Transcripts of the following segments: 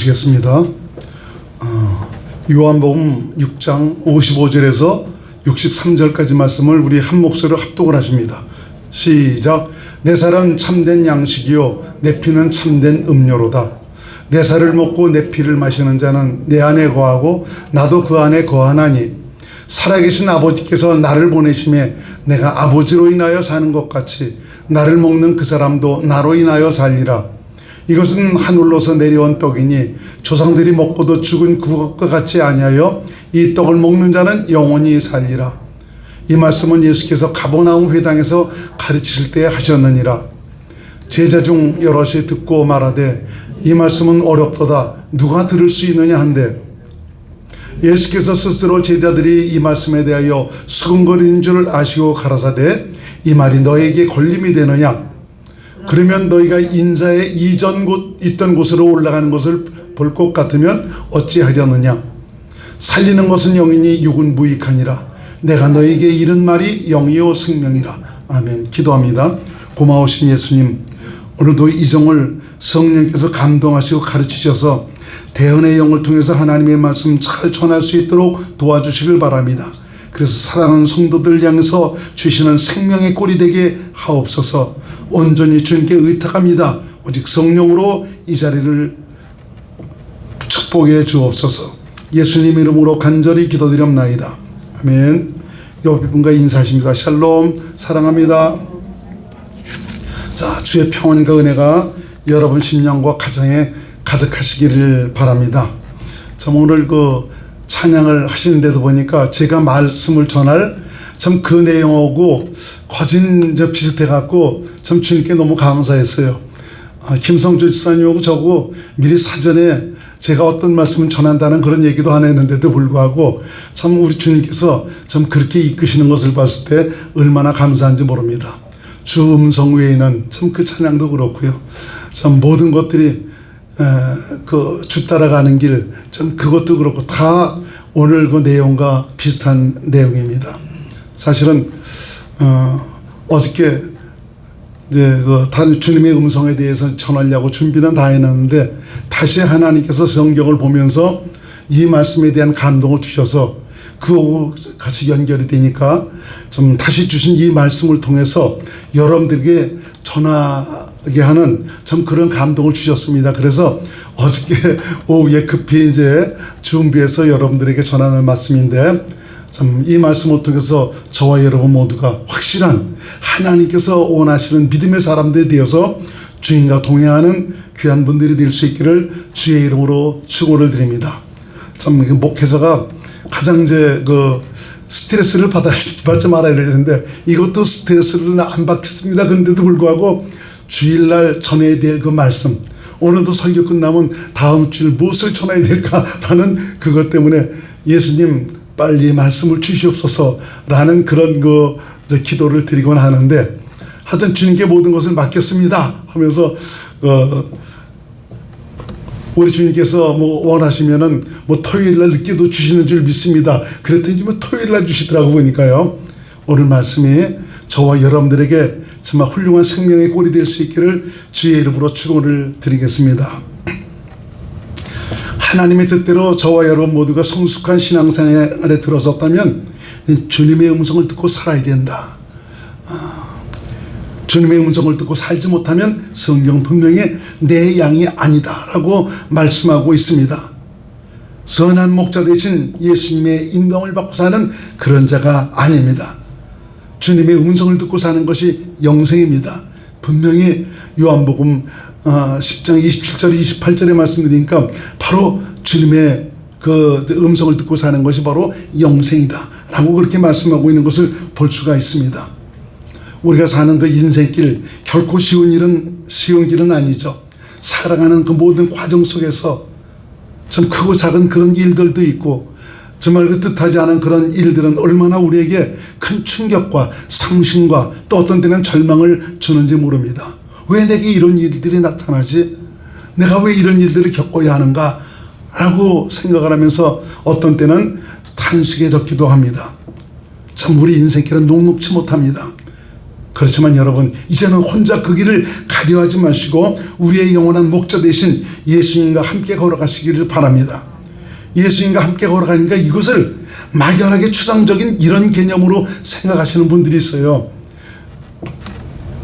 보시겠습니다. 요한복음 6장 55절에서 63절까지 말씀을 우리 한 목소리로 합독을 하십니다. 시작. 내 살은 참된 양식이요 내 피는 참된 음료로다. 내 살을 먹고 내 피를 마시는 자는 내 안에 거하고 나도 그 안에 거하나니 살아계신 아버지께서 나를 보내심에 내가 아버지로 인하여 사는 것 같이 나를 먹는 그 사람도 나로 인하여 살리라. 이것은 하늘로서 내려온 떡이니 조상들이 먹고도 죽은 그것과 같이 아니하여 이 떡을 먹는 자는 영원히 살리라. 이 말씀은 예수께서 가버나움 회당에서 가르치실 때 하셨느니라. 제자 중 여럿이 듣고 말하되 이 말씀은 어렵도다 누가 들을 수 있느냐 한데 예수께서 스스로 제자들이 이 말씀에 대하여 수근거리는 줄 아시고 가라사대 이 말이 너에게 걸림이 되느냐. 그러면 너희가 인자의 이전 있던 곳으로 올라가는 것을 볼 것 같으면 어찌하려느냐. 살리는 것은 영이니 육은 무익하니라. 내가 너에게 이른 말이 영이요 생명이라. 아멘. 기도합니다. 고마우신 예수님, 오늘도 이정을 성령께서 감동하시고 가르치셔서 대언의 영을 통해서 하나님의 말씀 잘 전할 수 있도록 도와주시길 바랍니다. 그래서 사랑하는 성도들 향해서 주시는 생명의 꼴이 되게 하옵소서. 온전히 주님께 의탁합니다. 오직 성령으로 이 자리를 축복해 주옵소서. 예수님 이름으로 간절히 기도드립나이다. 아멘. 옆에 분과 인사하십니다. 샬롬. 사랑합니다. 자, 주의 평안과 은혜가 여러분 심령과 가정에 가득하시기를 바랍니다. 참 오늘 그 찬양을 하시는데도 보니까 제가 말씀을 전할 참 그 내용하고 거진 비슷해갖고 참 주님께 너무 감사했어요. 김성주 지사님하고 저하고 미리 사전에 제가 어떤 말씀을 전한다는 그런 얘기도 안 했는데도 불구하고 참 우리 주님께서 참 그렇게 이끄시는 것을 봤을 때 얼마나 감사한지 모릅니다. 주 음성 외에는 참 그 찬양도 그렇고요. 참 모든 것들이 그 주 따라가는 길 참 그것도 그렇고 다 오늘 그 내용과 비슷한 내용입니다. 사실은 어저께 이제 그 주님의 음성에 대해서 전하려고 준비는 다 해놨는데 다시 하나님께서 성경을 보면서 이 말씀에 대한 감동을 주셔서 그하고 같이 연결이 되니까 좀 다시 주신 이 말씀을 통해서 여러분들에게 전하게 하는 참 그런 감동을 주셨습니다. 그래서 어저께 오후에 급히 이제 준비해서 여러분들에게 전하는 말씀인데 참 이 말씀을 통해서 저와 여러분 모두가 확실한 하나님께서 원하시는 믿음의 사람들이 되어서 주님과 동행하는 귀한 분들이 될 수 있기를 주의 이름으로 축원을 드립니다. 참 목회자가 가장 이제 그 스트레스를 받지 말아야 되는데 이것도 스트레스를 안 받겠습니다. 그런데도 불구하고 주일날 전해야 될 그 말씀, 오늘도 설교 끝나면 다음 주일 무엇을 전해야 될까라는 그것 때문에 예수님 빨리 말씀을 주시옵소서라는 그런 그 기도를 드리곤 하는데 하여튼 주님께 모든 것을 맡겼습니다 하면서 우리 주님께서 뭐 원하시면은 뭐 토요일날 늦게도 주시는 줄 믿습니다. 그랬더니 뭐 토요일날 주시더라고 보니까요. 오늘 말씀이 저와 여러분들에게 정말 훌륭한 생명의 꼴이 될 수 있기를 주의 이름으로 축원을 드리겠습니다. 하나님의 뜻대로 저와 여러분 모두가 성숙한 신앙생활에 들어섰다면 주님의 음성을 듣고 살아야 된다. 주님의 음성을 듣고 살지 못하면 성경 분명히 내 양이 아니다라고 말씀하고 있습니다. 선한 목자 대신 예수님의 인도를 받고 사는 그런 자가 아닙니다. 주님의 음성을 듣고 사는 것이 영생입니다. 분명히 요한복음 10장 27절 28절에 말씀드리니까 바로 주님의 그 음성을 듣고 사는 것이 바로 영생이다 라고 그렇게 말씀하고 있는 것을 볼 수가 있습니다. 우리가 사는 그 인생길 결코 쉬운 길은 아니죠. 살아가는 그 모든 과정 속에서 참 크고 작은 그런 일들도 있고 정말 그 뜻하지 않은 그런 일들은 얼마나 우리에게 큰 충격과 상심과 또 어떤 때는 절망을 주는지 모릅니다. 왜 내게 이런 일들이 나타나지? 내가 왜 이런 일들을 겪어야 하는가? 라고 생각을 하면서 어떤 때는 탄식에 젖기도 합니다. 참 우리 인생길은 녹록치 못합니다. 그렇지만 여러분, 이제는 혼자 그 길을 가려하지 마시고 우리의 영원한 목자 되신 예수님과 함께 걸어가시기를 바랍니다. 예수님과 함께 걸어가니까 이것을 막연하게 추상적인 이런 개념으로 생각하시는 분들이 있어요.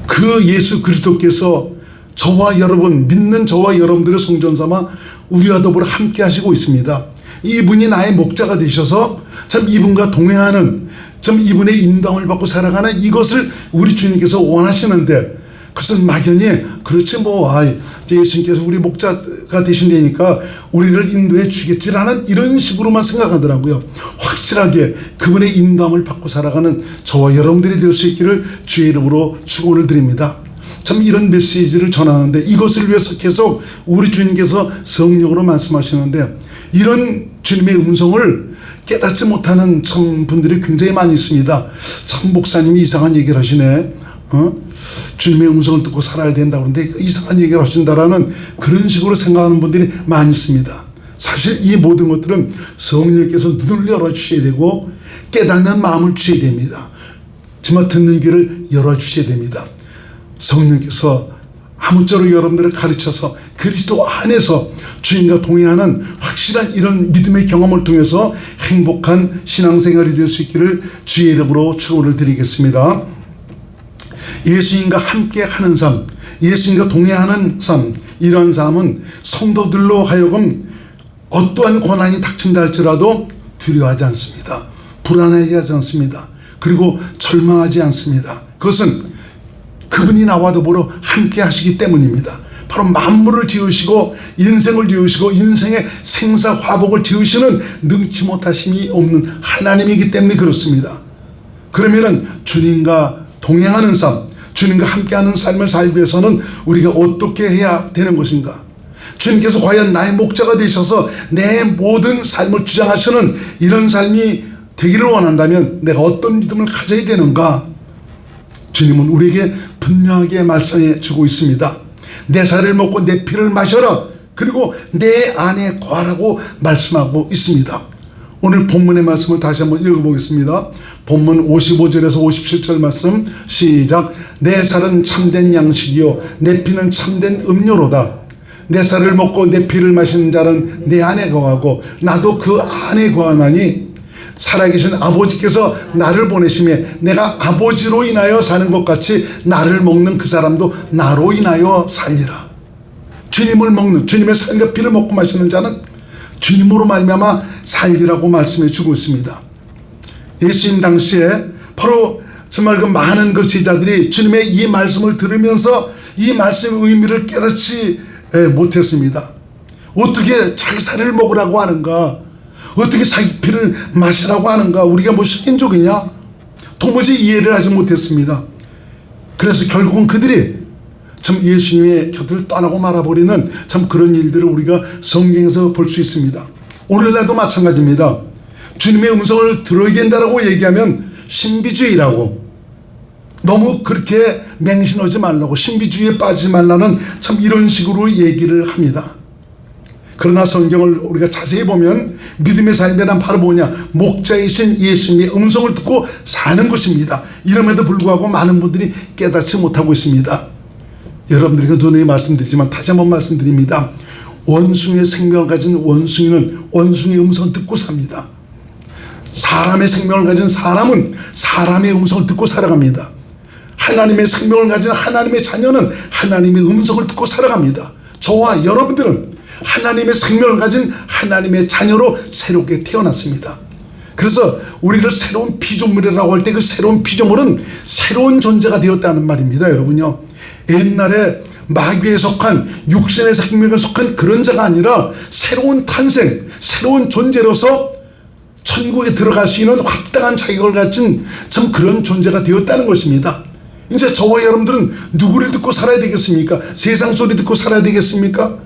그 예수 그리스도께서 저와 여러분, 믿는 저와 여러분들의 성전 삼아 우리와 더불어 함께 하시고 있습니다. 이분이 나의 목자가 되셔서 참 이분과 동행하는, 참 이분의 인도함을 받고 살아가는 이것을 우리 주님께서 원하시는데, 그것은 막연히 그렇지 예수님께서 우리 목자가 되신다니까 우리를 인도해 주겠지라는 이런 식으로만 생각하더라고요. 확실하게 그분의 인도함을 받고 살아가는 저와 여러분들이 될 수 있기를 주의 이름으로 축원을 드립니다. 참 이런 메시지를 전하는데 이것을 위해서 계속 우리 주님께서 성령으로 말씀하시는데, 이런 주님의 음성을 깨닫지 못하는 참 분들이 굉장히 많이 있습니다. 참 목사님이 이상한 얘기를 하시네. 주님의 음성을 듣고 살아야 된다 그러는데 이상한 얘기를 하신다라는 그런 식으로 생각하는 분들이 많이 있습니다. 사실 이 모든 것들은 성령께서 눈을 열어주셔야 되고 깨닫는 마음을 주셔야 됩니다. 정말 듣는 귀를 열어주셔야 됩니다. 성령께서 아무쪼록 여러분들을 가르쳐서 그리스도 안에서 주님과 동행하는 확실한 이런 믿음의 경험을 통해서 행복한 신앙생활이 될 수 있기를 주의 이름으로 축원을 드리겠습니다. 예수님과 함께 하는 삶, 예수님과 동행하는 삶, 이런 삶은 성도들로 하여금 어떠한 고난이 닥친다 할지라도 두려워하지 않습니다. 불안하지 않습니다. 그리고 절망하지 않습니다. 그것은 그분이 나와 더불어 함께 하시기 때문입니다. 바로 만물을 지으시고 인생을 지으시고 인생의 생사화복을 지으시는 능치 못하심이 없는 하나님이기 때문에 그렇습니다. 그러면은 주님과 동행하는 삶, 주님과 함께하는 삶을 살기 위해서는 우리가 어떻게 해야 되는 것인가? 주님께서 과연 나의 목자가 되셔서 내 모든 삶을 주장하시는 이런 삶이 되기를 원한다면 내가 어떤 믿음을 가져야 되는가? 주님은 우리에게 분명하게 말씀해 주고 있습니다. 내 살을 먹고 내 피를 마셔라. 그리고 내 안에 거하라고 말씀하고 있습니다. 오늘 본문의 말씀을 다시 한번 읽어보겠습니다. 본문 55절에서 57절 말씀 시작. 내 살은 참된 양식이요 내 피는 참된 음료로다. 내 살을 먹고 내 피를 마시는 자는 내 안에 거하고 나도 그 안에 거하나니 살아계신 아버지께서 나를 보내심에 내가 아버지로 인하여 사는 것 같이 나를 먹는 그 사람도 나로 인하여 살리라. 주님을 먹는, 주님의 살과 피를 먹고 마시는 자는 주님으로 말미암아 살리라고 말씀해 주고 있습니다. 예수님 당시에 바로 정말 그 많은 그 제자들이 주님의 이 말씀을 들으면서 이 말씀의 의미를 깨닫지 못했습니다. 어떻게 자기 살을 먹으라고 하는가? 어떻게 자기 피를 마시라고 하는가? 우리가 뭐 식인족이냐? 도무지 이해를 하지 못했습니다. 그래서 결국은 그들이 참 예수님의 곁을 떠나고 말아버리는 참 그런 일들을 우리가 성경에서 볼 수 있습니다. 오늘날도 마찬가지입니다. 주님의 음성을 들어야 된다라고 얘기하면 신비주의라고, 너무 그렇게 맹신하지 말라고, 신비주의에 빠지지 말라는 참 이런 식으로 얘기를 합니다. 그러나 성경을 우리가 자세히 보면 믿음의 삶이란 바로 뭐냐? 목자이신 예수님의 음성을 듣고 사는 것입니다. 이름에도 불구하고 많은 분들이 깨닫지 못하고 있습니다. 여러분들에게 누누이 말씀드리지만 다시 한번 말씀드립니다. 원숭이의 생명을 가진 원숭이는 원숭이의 음성을 듣고 삽니다. 사람의 생명을 가진 사람은 사람의 음성을 듣고 살아갑니다. 하나님의 생명을 가진 하나님의 자녀는 하나님의 음성을 듣고 살아갑니다. 저와 여러분들은 하나님의 생명을 가진 하나님의 자녀로 새롭게 태어났습니다. 그래서 우리를 새로운 피조물이라고 할 때 그 새로운 피조물은 새로운 존재가 되었다는 말입니다. 여러분요, 옛날에 마귀에 속한 육신의 생명에 속한 그런 자가 아니라 새로운 탄생, 새로운 존재로서 천국에 들어갈 수 있는 합당한 자격을 가진 참 그런 존재가 되었다는 것입니다. 이제 저와 여러분들은 누구를 듣고 살아야 되겠습니까? 세상 소리 듣고 살아야 되겠습니까?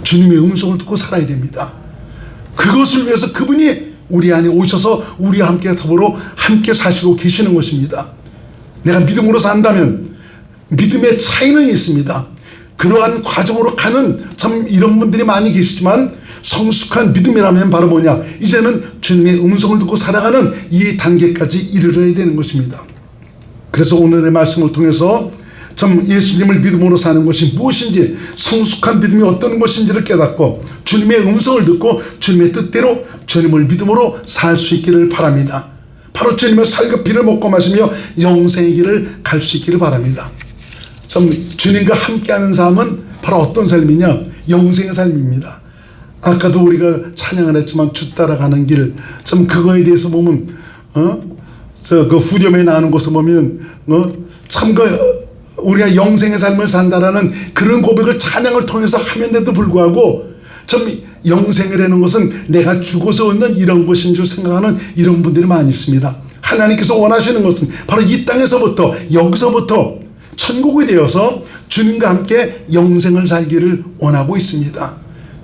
주님의 음성을 듣고 살아야 됩니다. 그것을 위해서 그분이 우리 안에 오셔서 우리와 함께 더불어 함께 사시고 계시는 것입니다. 내가 믿음으로 산다면 믿음의 차이는 있습니다. 그러한 과정으로 가는 참 이런 분들이 많이 계시지만 성숙한 믿음이라면 바로 뭐냐? 이제는 주님의 음성을 듣고 살아가는 이 단계까지 이르러야 되는 것입니다. 그래서 오늘의 말씀을 통해서 참 예수님을 믿음으로 사는 것이 무엇인지, 성숙한 믿음이 어떤 것인지를 깨닫고 주님의 음성을 듣고 주님의 뜻대로 주님을 믿음으로 살 수 있기를 바랍니다. 바로 주님의 살과 피를 먹고 마시며 영생의 길을 갈 수 있기를 바랍니다. 참 주님과 함께하는 삶은 바로 어떤 삶이냐? 영생의 삶입니다. 아까도 우리가 찬양을 했지만 주 따라가는 길, 참 그거에 대해서 보면 그 후렴에 나오는 것을 보면 참 우리가 영생의 삶을 산다라는 그런 고백을 찬양을 통해서 하면에도 불구하고 참 영생이라는 것은 내가 죽어서 얻는 이런 것인 줄 생각하는 이런 분들이 많이 있습니다. 하나님께서 원하시는 것은 바로 이 땅에서부터, 여기서부터 천국이 되어서 주님과 함께 영생을 살기를 원하고 있습니다.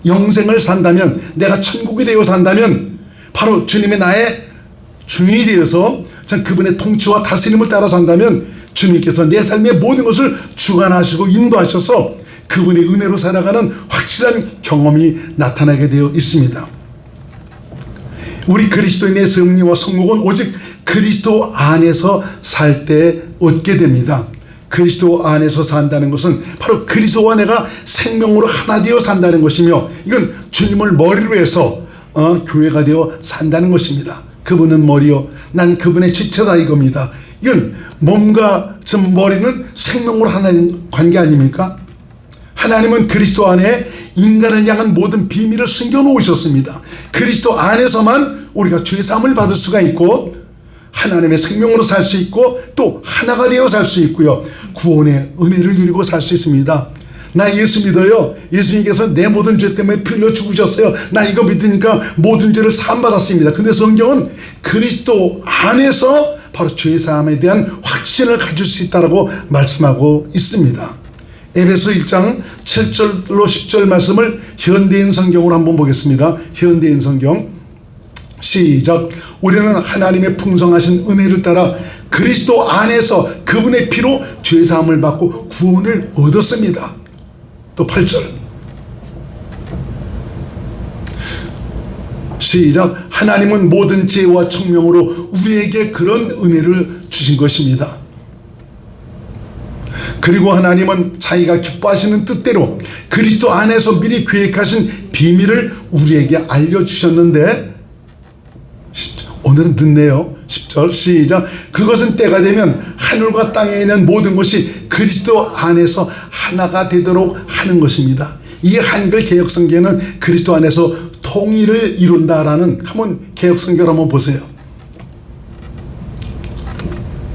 영생을 산다면, 내가 천국이 되어 산다면 바로 주님의 나의 주인이 되어서 참 그분의 통치와 다스림을 따라 산다면 주님께서 내 삶의 모든 것을 주관하시고 인도하셔서 그분의 은혜로 살아가는 확실한 경험이 나타나게 되어 있습니다. 우리 그리스도인의 승리와 성공은 오직 그리스도 안에서 살 때 얻게 됩니다. 그리스도 안에서 산다는 것은 바로 그리스도와 내가 생명으로 하나 되어 산다는 것이며, 이건 주님을 머리로 해서 교회가 되어 산다는 것입니다. 그분은 머리요, 난 그분의 지체다, 이겁니다. 이건 몸과 머리는 생명으로 하나인 관계 아닙니까? 하나님은 그리스도 안에 인간을 향한 모든 비밀을 숨겨놓으셨습니다. 그리스도 안에서만 우리가 죄사함을 받을 수가 있고 하나님의 생명으로 살 수 있고 또 하나가 되어 살 수 있고요, 구원의 은혜를 누리고 살 수 있습니다. 나 예수 믿어요. 예수님께서 내 모든 죄 때문에 피 흘려 죽으셨어요. 나 이거 믿으니까 모든 죄를 사함받았습니다. 근데 성경은 그리스도 안에서 바로 죄사함에 대한 확신을 가질 수 있다고 말씀하고 있습니다. 에베소 1장 7절로 10절 말씀을 현대인 성경으로 한번 보겠습니다. 현대인 성경 시작. 우리는 하나님의 풍성하신 은혜를 따라 그리스도 안에서 그분의 피로 죄사함을 받고 구원을 얻었습니다. 또 8절 시작. 하나님은 모든 지혜와 총명으로 우리에게 그런 은혜를 주신 것입니다. 그리고 하나님은 자기가 기뻐하시는 뜻대로 그리스도 안에서 미리 계획하신 비밀을 우리에게 알려주셨는데, 오늘은 늦네요. 10절 시작. 그것은 때가 되면 하늘과 땅에 있는 모든 것이 그리스도 안에서 하나가 되도록 하는 것입니다. 이 한글 개혁성경은 그리스도 안에서 통일을 이룬다라는, 한번 개혁성경을 한번 보세요.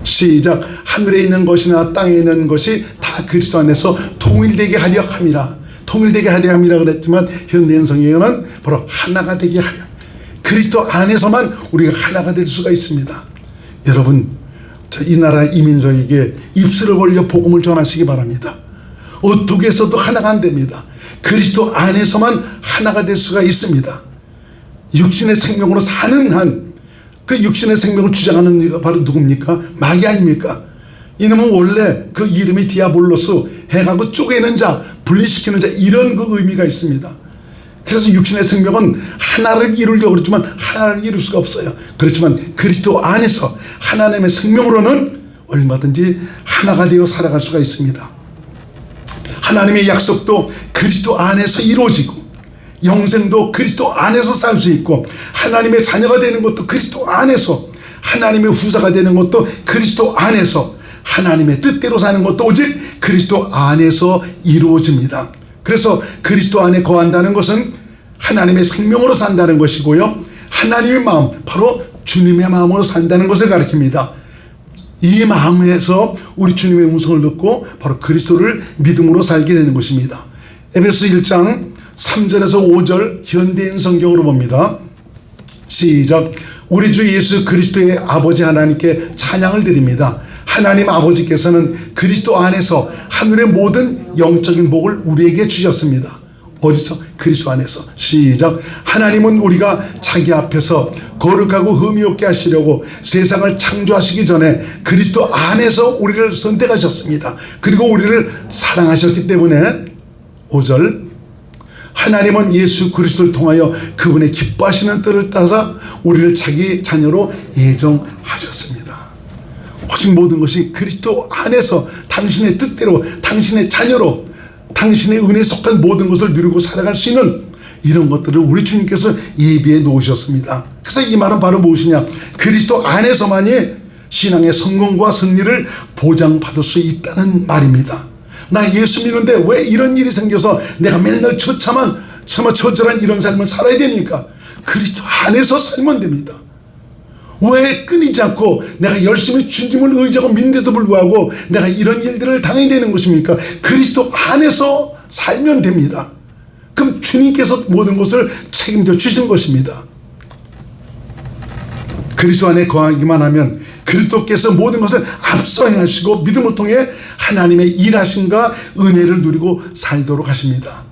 시작. 하늘에 있는 것이나 땅에 있는 것이 다 그리스도 안에서 통일되게 하려 함이라. 통일되게 하려 함이라 그랬지만 현대인 성경은 바로 하나가 되게 하려, 그리스도 안에서만 우리가 하나가 될 수가 있습니다. 여러분, 이 나라 이민족에게 입술을 벌려 복음을 전하시기 바랍니다. 어떻게 해서도 하나가 안 됩니다. 그리스도 안에서만 하나가 될 수가 있습니다. 육신의 생명으로 사는 한, 그 육신의 생명을 주장하는 이가 바로 누굽니까? 마귀 아닙니까? 이놈은 원래 그 이름이 디아볼로스, 해가 그 쪼개는 자, 분리시키는 자, 이런 그 의미가 있습니다. 그래서 육신의 생명은 하나를 이루려고 그랬지만 하나를 이룰 수가 없어요. 그렇지만 그리스도 안에서 하나님의 생명으로는 얼마든지 하나가 되어 살아갈 수가 있습니다. 하나님의 약속도 그리스도 안에서 이루어지고, 영생도 그리스도 안에서 살 수 있고, 하나님의 자녀가 되는 것도 그리스도 안에서, 하나님의 후사가 되는 것도 그리스도 안에서, 하나님의 뜻대로 사는 것도 오직 그리스도 안에서 이루어집니다. 그래서 그리스도 안에 거한다는 것은 하나님의 생명으로 산다는 것이고요, 하나님의 마음, 바로 주님의 마음으로 산다는 것을 가리킵니다. 이 마음에서 우리 주님의 음성을 듣고 바로 그리스도를 믿음으로 살게 되는 것입니다. 에베소 1장 3절에서 5절 현대인 성경으로 봅니다. 시작. 우리 주 예수 그리스도의 아버지 하나님께 찬양을 드립니다. 하나님 아버지께서는 그리스도 안에서 하늘의 모든 영적인 복을 우리에게 주셨습니다. 어디서? 그리스도 안에서. 시작. 하나님은 우리가 자기 앞에서 거룩하고 흠이 없게 하시려고 세상을 창조하시기 전에 그리스도 안에서 우리를 선택하셨습니다. 그리고 우리를 사랑하셨기 때문에 5절. 하나님은 예수 그리스도를 통하여 그분의 기뻐하시는 뜻을 따라 우리를 자기 자녀로 예정하셨습니다. 오직 모든 것이 그리스도 안에서 당신의 뜻대로, 당신의 자녀로, 당신의 은혜에 속한 모든 것을 누리고 살아갈 수 있는 이런 것들을 우리 주님께서 예비해 놓으셨습니다. 그래서 이 말은 바로 무엇이냐? 그리스도 안에서만이 신앙의 성공과 승리를 보장받을 수 있다는 말입니다. 나 예수 믿는데 왜 이런 일이 생겨서 내가 맨날 처절한 이런 삶을 살아야 됩니까? 그리스도 안에서 살면 됩니다. 왜 끊이지 않고 내가 열심히 주님을 의지하고 믿는데도 불구하고 내가 이런 일들을 당해야 되는 것입니까? 그리스도 안에서 살면 됩니다. 그럼 주님께서 모든 것을 책임져 주신 것입니다. 그리스도 안에 거하기만 하면 그리스도께서 모든 것을 앞서 행하시고 믿음을 통해 하나님의 일하심과 은혜를 누리고 살도록 하십니다.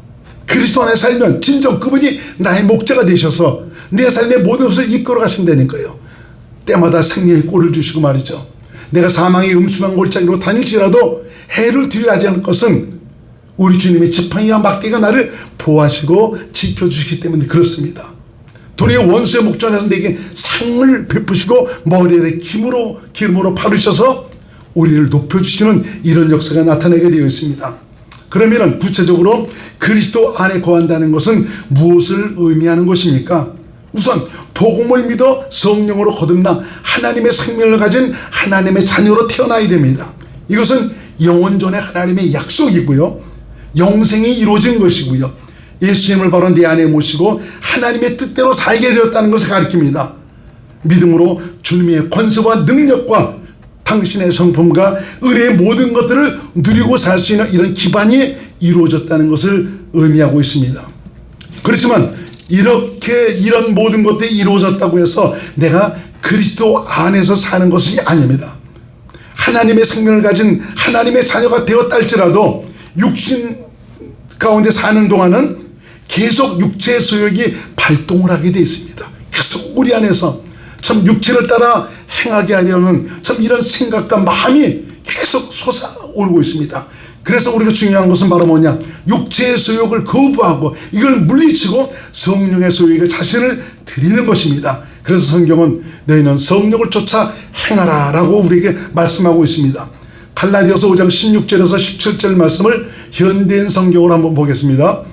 그리스도 안에 살면 진정 그분이 나의 목자가 되셔서 내 삶의 모든 것을 이끌어 가신다는 거예요. 때마다 생명의 꼴을 주시고 말이죠. 내가 사망의 음침한 골짜기로 다닐지라도 해를 두려워하지 않을 것은 우리 주님의 지팡이와 막대기가 나를 보호하시고 지켜주시기 때문에 그렇습니다. 도리어 원수의 목전에서 내게 상을 베푸시고 머리에 기름으로 바르셔서 우리를 높여주시는 이런 역사가 나타나게 되어 있습니다. 그러면 구체적으로 그리스도 안에 거한다는 것은 무엇을 의미하는 것입니까? 우선 복음을 믿어 성령으로 거듭나 하나님의 생명을 가진 하나님의 자녀로 태어나야 됩니다. 이것은 영원전의 하나님의 약속이고요, 영생이 이루어진 것이고요, 예수님을 바로 내 안에 모시고 하나님의 뜻대로 살게 되었다는 것을 가리킵니다. 믿음으로 주님의 권세와 능력과 당신의 성품과 은혜의 모든 것들을 누리고 살 수 있는 이런 기반이 이루어졌다는 것을 의미하고 있습니다. 그렇지만 이런 모든 것들이 이루어졌다고 해서 내가 그리스도 안에서 사는 것이 아닙니다. 하나님의 생명을 가진 하나님의 자녀가 되었다 할지라도 육신 가운데 사는 동안은 계속 육체의 소욕이 발동을 하게 되어 있습니다. 계속 우리 안에서 참 육체를 따라 행하게 하려는 참 이런 생각과 마음이 계속 솟아오르고 있습니다. 그래서 우리가 중요한 것은 바로 뭐냐? 육체의 소욕을 거부하고 이걸 물리치고 성령의 소욕에 자신을 드리는 것입니다. 그래서 성경은 너희는 성령을 쫓아 행하라 라고 우리에게 말씀하고 있습니다. 갈라디아서 5장 16절에서 17절 말씀을 현대인 성경으로 한번 보겠습니다.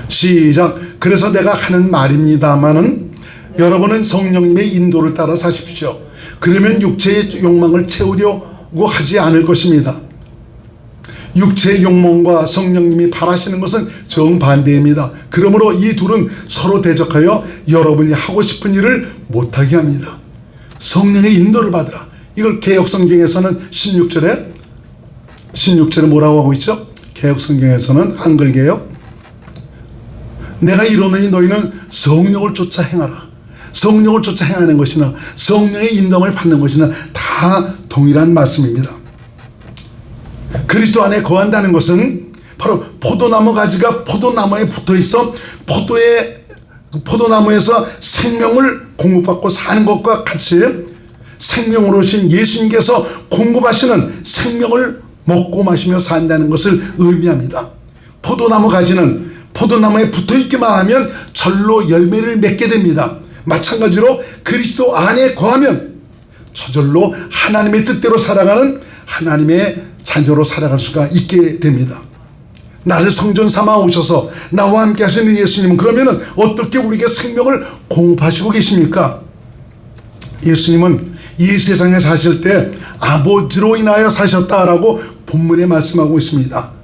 시작. 그래서 내가 하는 말입니다마는 여러분은 성령님의 인도를 따라 사십시오. 그러면 육체의 욕망을 채우려고 하지 않을 것입니다. 육체의 욕망과 성령님이 바라시는 것은 정반대입니다. 그러므로 이 둘은 서로 대적하여 여러분이 하고 싶은 일을 못하게 합니다. 성령의 인도를 받으라. 이걸 개역성경에서는 16절에 뭐라고 하고 있죠? 개역성경에서는 한글개역, 내가 이러느니 너희는 성령을 쫓아 행하라. 성령을 쫓아 행하는 것이나 성령의 인도를 받는 것이나 다 동일한 말씀입니다. 그리스도 안에 거한다는 것은 바로 포도나무 가지가 포도나무에 붙어 있어 포도나무에서 생명을 공급받고 사는 것과 같이 생명으로 오신 예수님께서 공급하시는 생명을 먹고 마시며 산다는 것을 의미합니다. 포도나무 가지는 포도나무에 붙어있기만 하면 절로 열매를 맺게 됩니다. 마찬가지로 그리스도 안에 거하면 저절로 하나님의 뜻대로 살아가는 하나님의 자녀로 살아갈 수가 있게 됩니다. 나를 성전 삼아 오셔서 나와 함께 하시는 예수님은 그러면 어떻게 우리에게 생명을 공급하시고 계십니까? 예수님은 이 세상에 사실 때 아버지로 인하여 사셨다라고 본문에 말씀하고 있습니다.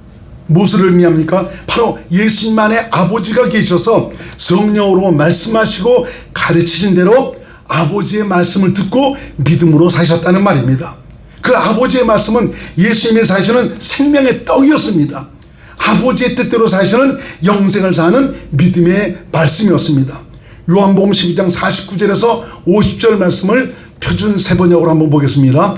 무엇을 의미합니까? 바로 예수님 안에 아버지가 계셔서 성령으로 말씀하시고 가르치신 대로 아버지의 말씀을 듣고 믿음으로 사셨다는 말입니다. 그 아버지의 말씀은 예수님이 사시는 생명의 떡이었습니다. 아버지의 뜻대로 사시는 영생을 사는 믿음의 말씀이었습니다. 요한복음 12장 49절에서 50절 말씀을 표준 세번역으로 한번 보겠습니다.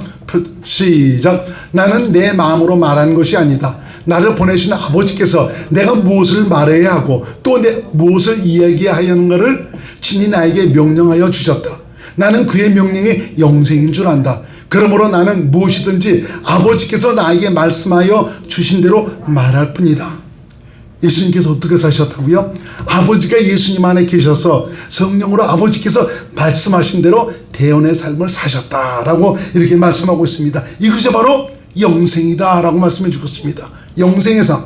시작. 나는 내 마음으로 말한 것이 아니다. 나를 보내신 아버지께서 내가 무엇을 말해야 하고 또 무엇을 이야기해야 하는가를 친히 나에게 명령하여 주셨다. 나는 그의 명령이 영생인 줄 안다. 그러므로 나는 무엇이든지 아버지께서 나에게 말씀하여 주신 대로 말할 뿐이다. 예수님께서 어떻게 사셨다고요? 아버지가 예수님 안에 계셔서 성령으로 아버지께서 말씀하신 대로 대언의 삶을 사셨다라고 이렇게 말씀하고 있습니다. 이것이 바로 영생이다라고 말씀해 주셨습니다. 영생의 삶.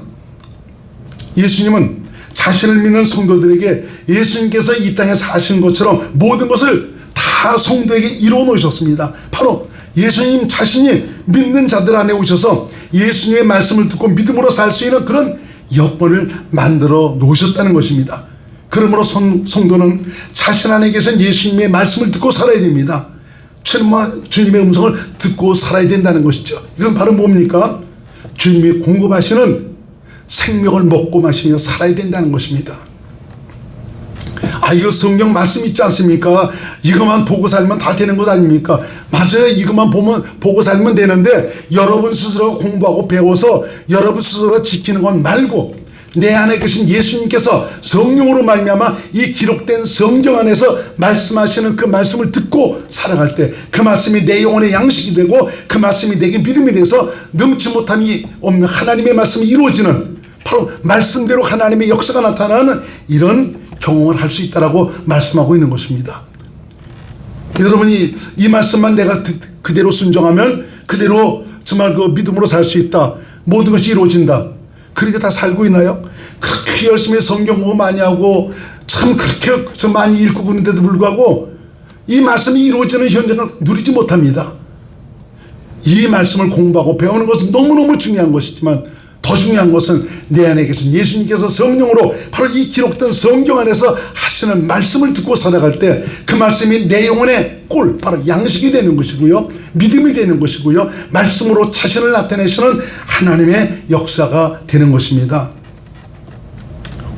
예수님은 자신을 믿는 성도들에게 예수님께서 이 땅에 사신 것처럼 모든 것을 다 성도에게 이루어 놓으셨습니다. 바로 예수님 자신이 믿는 자들 안에 오셔서 예수님의 말씀을 듣고 믿음으로 살 수 있는 그런 여건을 만들어 놓으셨다는 것입니다. 그러므로 성도는 자신 안에 계신 예수님의 말씀을 듣고 살아야 됩니다. 주님의 음성을 듣고 살아야 된다는 것이죠. 이건 바로 뭡니까? 주님이 공급하시는 생명을 먹고 마시며 살아야 된다는 것입니다. 이거 성경 말씀 있지 않습니까? 이것만 보고 살면 다 되는 것 아닙니까? 맞아요. 이것만 보고 살면 되는데 여러분 스스로 공부하고 배워서 여러분 스스로 지키는 건 말고 내 안에 계신 예수님께서 성령으로 말미암아 이 기록된 성경 안에서 말씀하시는 그 말씀을 듣고 살아갈 때 그 말씀이 내 영혼의 양식이 되고 그 말씀이 내게 믿음이 돼서 능치 못함이 없는 하나님의 말씀이 이루어지는 바로 말씀대로 하나님의 역사가 나타나는 이런 경험을 할 수 있다라고 말씀하고 있는 것입니다. 여러분이 이 말씀만 내가 그대로 순종하면 그대로 정말 그 믿음으로 살 수 있다. 모든 것이 이루어진다. 그렇게 다 살고 있나요? 그렇게 열심히 성경 공부 많이 하고 참 그렇게 좀 많이 읽고 그런데도 불구하고 이 말씀이 이루어지는 현장을 누리지 못합니다. 이 말씀을 공부하고 배우는 것은 너무너무 중요한 것이지만 더 중요한 것은 내 안에 계신 예수님께서 성령으로 바로 이 기록된 성경 안에서 하시는 말씀을 듣고 살아갈 때 그 말씀이 내 영혼의 꼴 바로 양식이 되는 것이고요, 믿음이 되는 것이고요, 말씀으로 자신을 나타내시는 하나님의 역사가 되는 것입니다.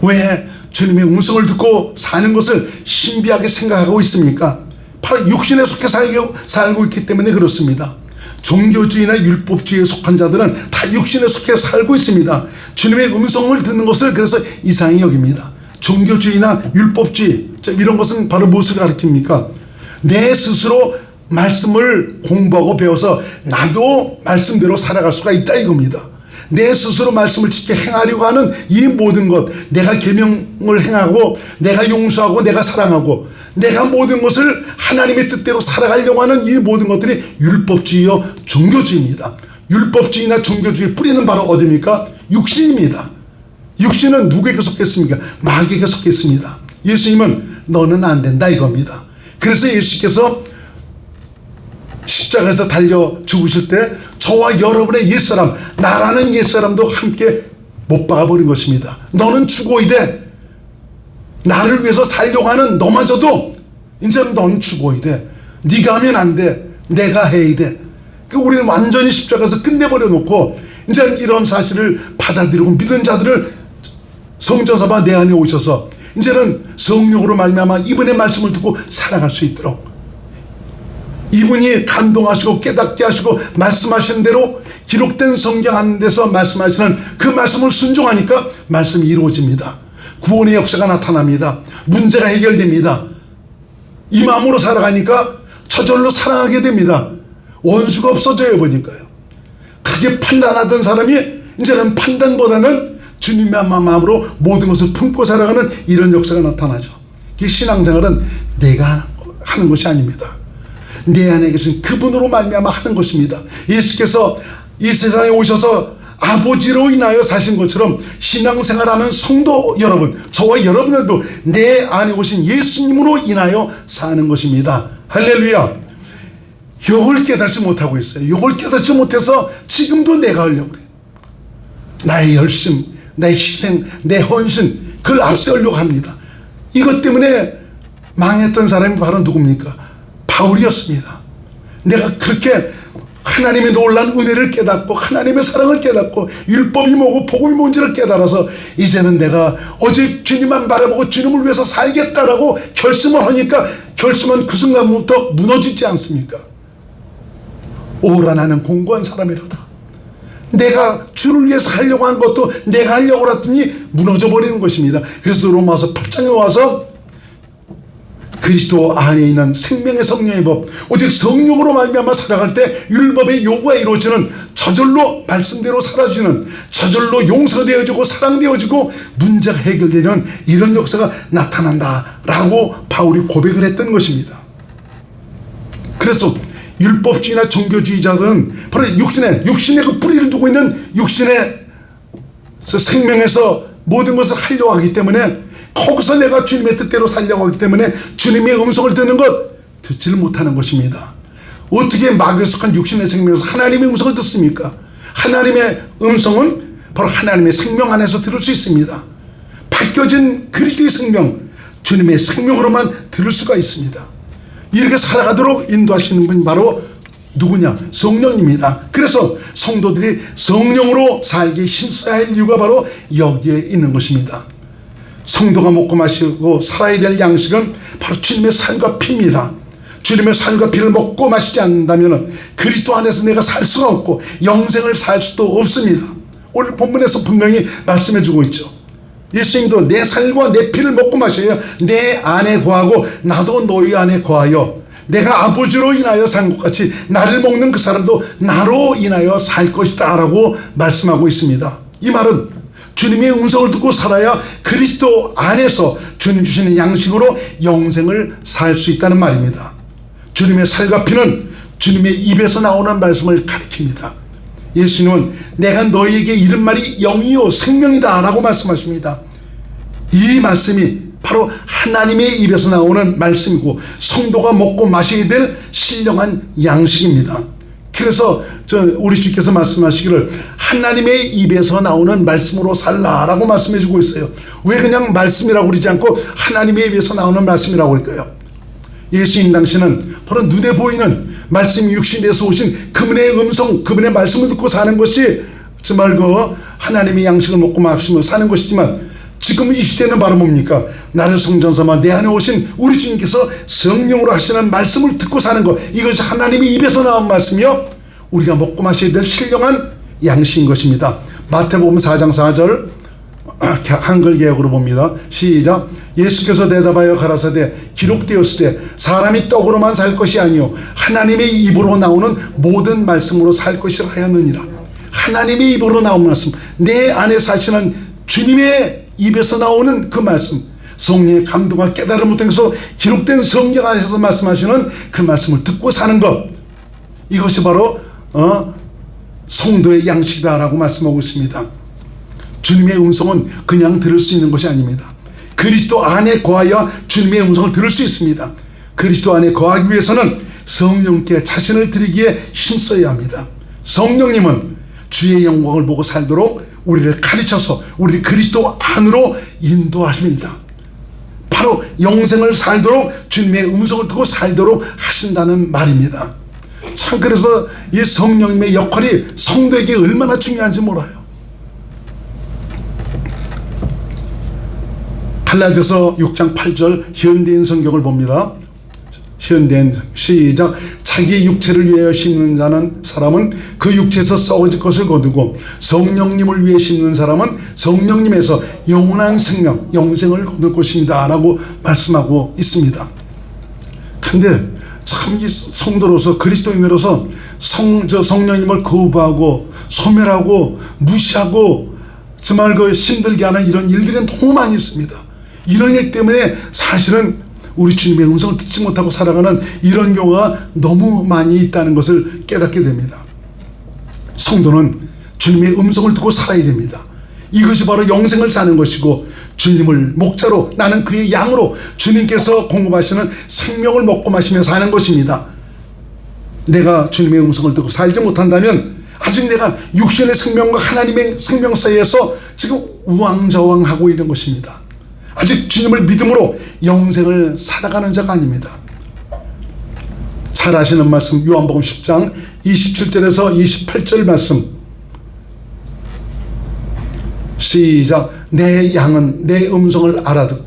왜 주님의 음성을 듣고 사는 것을 신비하게 생각하고 있습니까? 바로 육신에 속해 살고 있기 때문에 그렇습니다. 종교주의나 율법주의에 속한 자들은 다 육신에 속해 살고 있습니다. 주님의 음성을 듣는 것을 그래서 이상히 여깁니다. 종교주의나 율법주의 이런 것은 바로 무엇을 가리킵니까? 내 스스로 말씀을 공부하고 배워서 나도 말씀대로 살아갈 수가 있다 이겁니다. 내 스스로 말씀을 지켜 행하려고 하는 이 모든 것, 내가 계명을 행하고 내가 용서하고 내가 사랑하고 내가 모든 것을 하나님의 뜻대로 살아가려고 하는 이 모든 것들이 율법주의요 종교주의입니다. 율법주의나 종교주의 뿌리는 바로 어디입니까? 육신입니다. 육신은 누구에게 속했습니까? 마귀에게 속했습니다. 예수님은 너는 안 된다 이겁니다. 그래서 예수께서 십자가에서 달려 죽으실 때 저와 여러분의 옛사람, 나라는 옛사람도 함께 못 박아버린 것입니다. 너는 죽어이되 나를 위해서 살려고 하는 너마저도 이제는 너는 죽어이되 네가 하면 안 돼. 내가 해야 돼. 우리는 완전히 십자가에서 끝내버려 놓고 이제 이런 사실을 받아들이고 믿은 자들을 성전사바 내 안에 오셔서 이제는 성령으로 말미암아 이분의 말씀을 듣고 살아갈 수 있도록 이분이 감동하시고 깨닫게 하시고 말씀하시는 대로 기록된 성경 안에서 말씀하시는 그 말씀을 순종하니까 말씀이 이루어집니다. 구원의 역사가 나타납니다. 문제가 해결됩니다. 이 마음으로 살아가니까 저절로 사랑하게 됩니다. 원수가 없어져요 보니까요. 그렇게 판단하던 사람이 이제는 판단보다는 주님의 마음으로 모든 것을 품고 살아가는 이런 역사가 나타나죠. 이 신앙생활은 내가 하는 것이 아닙니다. 내 안에 계신 그분으로 말미암아 하는 것입니다. 예수께서 이 세상에 오셔서 아버지로 인하여 사신 것처럼 신앙생활하는 성도 여러분, 저와 여러분들도 내 안에 오신 예수님으로 인하여 사는 것입니다. 할렐루야. 이걸 깨닫지 못하고 있어요. 이걸 깨닫지 못해서 지금도 내가 하려고 그래요. 나의 열심, 나의 희생, 내 헌신, 그걸 앞세우려고 합니다. 이것 때문에 망했던 사람이 바로 누굽니까? 바울이었습니다. 내가 그렇게 하나님의 놀라운 은혜를 깨닫고 하나님의 사랑을 깨닫고 율법이 뭐고 복음이 뭔지를 깨달아서 이제는 내가 오직 주님만 바라보고 주님을 위해서 살겠다라고 결심을 하니까 결심은 그 순간부터 무너지지 않습니까? 오라 나는 공고한 사람이로다. 내가 주를 위해서 하려고 한 것도 내가 하려고 했더니 무너져 버리는 것입니다. 그래서 로마서 8장에 와서 그리스도 안에 있는 생명의 성령의 법, 오직 성령으로 말미암아 살아갈 때 율법의 요구가 이루어지는 저절로 말씀대로 사라지는, 저절로 용서되어지고 사랑되어지고 문제가 해결되는 이런 역사가 나타난다라고 바울이 고백을 했던 것입니다. 그래서 율법주의나 종교주의자들은 바로 육신의 그 뿌리를 두고 있는 육신의 생명에서 모든 것을 하려고 하기 때문에, 거기서 내가 주님의 뜻대로 살려고 하기 때문에 주님의 음성을 듣는 것, 듣지를 못하는 것입니다. 어떻게 마귀에 속한 육신의 생명에서 하나님의 음성을 듣습니까? 하나님의 음성은 바로 하나님의 생명 안에서 들을 수 있습니다. 바뀌어진 그리스도의 생명, 주님의 생명으로만 들을 수가 있습니다. 이렇게 살아가도록 인도하시는 분이 바로 누구냐? 성령입니다. 그래서 성도들이 성령으로 살기 힘써야 할 이유가 바로 여기에 있는 것입니다. 성도가 먹고 마시고 살아야 될 양식은 바로 주님의 살과 피입니다. 주님의 살과 피를 먹고 마시지 않는다면 그리스도 안에서 내가 살 수가 없고 영생을 살 수도 없습니다. 오늘 본문에서 분명히 말씀해 주고 있죠. 예수님도 내 살과 내 피를 먹고 마셔야 내 안에 거하고 나도 너희 안에 거하여 내가 아버지로 인하여 산 것 같이 나를 먹는 그 사람도 나로 인하여 살 것이다 라고 말씀하고 있습니다. 이 말은 주님의 음성을 듣고 살아야 그리스도 안에서 주님 주시는 양식으로 영생을 살 수 있다는 말입니다. 주님의 살과 피는 주님의 입에서 나오는 말씀을 가리킵니다. 예수님은 내가 너희에게 이른 말이 영이요 생명이다 라고 말씀하십니다. 이 말씀이 바로 하나님의 입에서 나오는 말씀이고 성도가 먹고 마셔야 될 신령한 양식입니다. 그래서 우리 주께서 말씀하시기를 하나님의 입에서 나오는 말씀으로 살라라고 말씀해 주고 있어요. 왜 그냥 말씀이라고 그러지 않고 하나님의 입에서 나오는 말씀이라고 할까요? 예수님 당시는 바로 눈에 보이는 말씀이 육신에서 오신 그분의 음성, 그분의 말씀을 듣고 사는 것이 정말 하나님의 양식을 먹고 마시며 사는 것이지만, 지금 이 시대는 바로 뭡니까? 나를 성전삼아 내 안에 오신 우리 주님께서 성령으로 하시는 말씀을 듣고 사는 것, 이것이 하나님의 입에서 나온 말씀이요 우리가 먹고 마셔야 될 신령한 양식인 것입니다. 마태복음 4장 4절 한글 개역으로 봅니다. 시작. 예수께서 대답하여 가라사대 기록되었을 때 사람이 떡으로만 살 것이 아니요 하나님의 입으로 나오는 모든 말씀으로 살 것이라 하였느니라. 하나님의 입으로 나온 말씀, 내 안에 사시는 주님의 입에서 나오는 그 말씀, 성령의 감동과 깨달음을 통해서 기록된 성경 안에서 말씀하시는 그 말씀을 듣고 사는 것, 이것이 바로 성도의 양식이다라고 말씀하고 있습니다. 주님의 음성은 그냥 들을 수 있는 것이 아닙니다. 그리스도 안에 거하여 주님의 음성을 들을 수 있습니다. 그리스도 안에 거하기 위해서는 성령께 자신을 드리기에 힘써야 합니다. 성령님은 주의 영광을 보고 살도록 우리를 가르쳐서 우리 그리스도 안으로 인도하십니다. 바로 영생을 살도록 주님의 음성을 듣고 살도록 하신다는 말입니다. 참, 그래서 이 성령님의 역할이 성도에게 얼마나 중요한지 몰라요. 갈라디아서 6장 8절 현대인 성경을 봅니다. 현대인 시작. 자기의 육체를 위하여 심는 사람은 그 육체에서 썩어질 것을 거두고 성령님을 위해 심는 사람은 성령님에서 영원한 생명, 영생을 거둘 것입니다 라고 말씀하고 있습니다. 근데 참 이 성도로서 그리스도인으로서 성령님을 거부하고 소멸하고 무시하고 정말 힘들게 하는 이런 일들이 너무 많이 있습니다. 이런 일 때문에 사실은 우리 주님의 음성을 듣지 못하고 살아가는 이런 경우가 너무 많이 있다는 것을 깨닫게 됩니다. 성도는 주님의 음성을 듣고 살아야 됩니다. 이것이 바로 영생을 사는 것이고, 주님을 목자로, 나는 그의 양으로 주님께서 공급하시는 생명을 먹고 마시며 사는 것입니다. 내가 주님의 음성을 듣고 살지 못한다면 아직 내가 육신의 생명과 하나님의 생명 사이에서 지금 우왕좌왕하고 있는 것입니다. 아직 주님을 믿음으로 영생을 살아가는 자가 아닙니다. 잘 아시는 말씀, 요한복음 10장 27절에서 28절 말씀 시작. 내 양은 내 음성을 알아듣,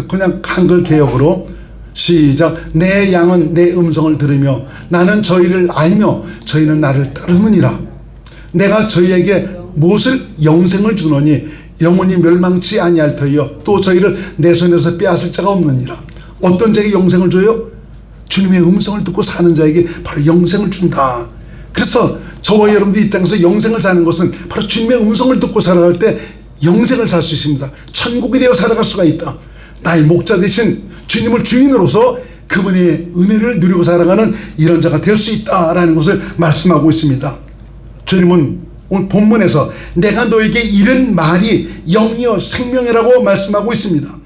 그냥 한글 개역으로 시작. 내 양은 내 음성을 들으며 나는 저희를 알며 저희는 나를 따르느니라. 내가 저희에게 무엇을 영생을 주노니 영원히 멸망치 아니할 터이요 또 저희를 내 손에서 빼앗을 자가 없느니라. 어떤 자에게 영생을 줘요? 주님의 음성을 듣고 사는 자에게 바로 영생을 준다. 그래서 저와 여러분들이 이 땅에서 영생을 사는 것은 바로 주님의 음성을 듣고 살아갈 때 영생을 살 수 있습니다. 천국이 되어 살아갈 수가 있다. 나의 목자 되신 주님을 주인으로서 그분의 은혜를 누리고 살아가는 이런 자가 될 수 있다라는 것을 말씀하고 있습니다. 주님은 오늘 본문에서 내가 너에게 이른 말이 영이요 생명이라고 말씀하고 있습니다.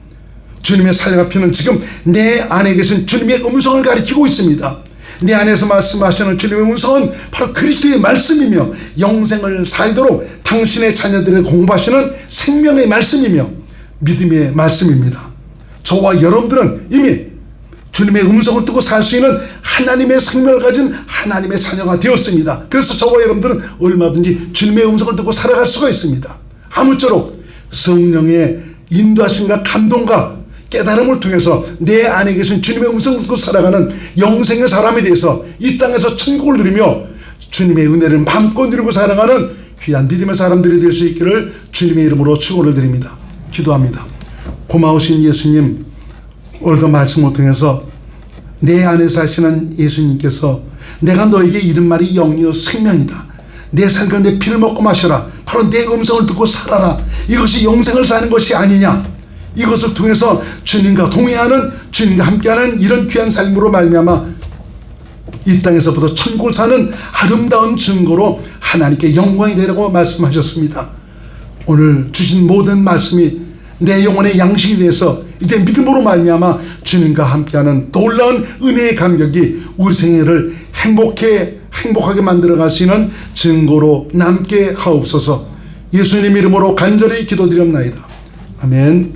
주님의 살과 피는 지금 내 안에 계신 주님의 음성을 가리키고 있습니다. 내 안에서 말씀하시는 주님의 음성은 바로 그리스도의 말씀이며 영생을 살도록 당신의 자녀들을 공부하시는 생명의 말씀이며 믿음의 말씀입니다. 저와 여러분들은 이미 주님의 음성을 듣고 살 수 있는 하나님의 생명을 가진 하나님의 자녀가 되었습니다. 그래서 저와 여러분들은 얼마든지 주님의 음성을 듣고 살아갈 수가 있습니다. 아무쪼록 성령의 인도하심과 감동과 깨달음을 통해서 내 안에 계신 주님의 음성을 듣고 살아가는 영생의 사람에 대해서 이 땅에서 천국을 누리며 주님의 은혜를 마음껏 누리고 살아가는 귀한 믿음의 사람들이 될 수 있기를 주님의 이름으로 축원을 드립니다. 기도합니다. 고마우신 예수님, 오늘도 말씀을 통해서 내 안에 사시는 예수님께서 내가 너에게 이른 말이 영이요 생명이다. 내 살과 내 피를 먹고 마셔라. 바로 내 음성을 듣고 살아라. 이것이 영생을 사는 것이 아니냐. 이것을 통해서 주님과 동행하는, 주님과 함께하는 이런 귀한 삶으로 말미암아 이 땅에서부터 천국을 사는 아름다운 증거로 하나님께 영광이 되라고 말씀하셨습니다. 오늘 주신 모든 말씀이 내 영혼의 양식이 돼서 이제 믿음으로 말미암아 주님과 함께하는 놀라운 은혜의 감격이 우리 생애를 행복하게 만들어갈 수 있는 증거로 남게 하옵소서. 예수님 이름으로 간절히 기도드립나이다. 아멘.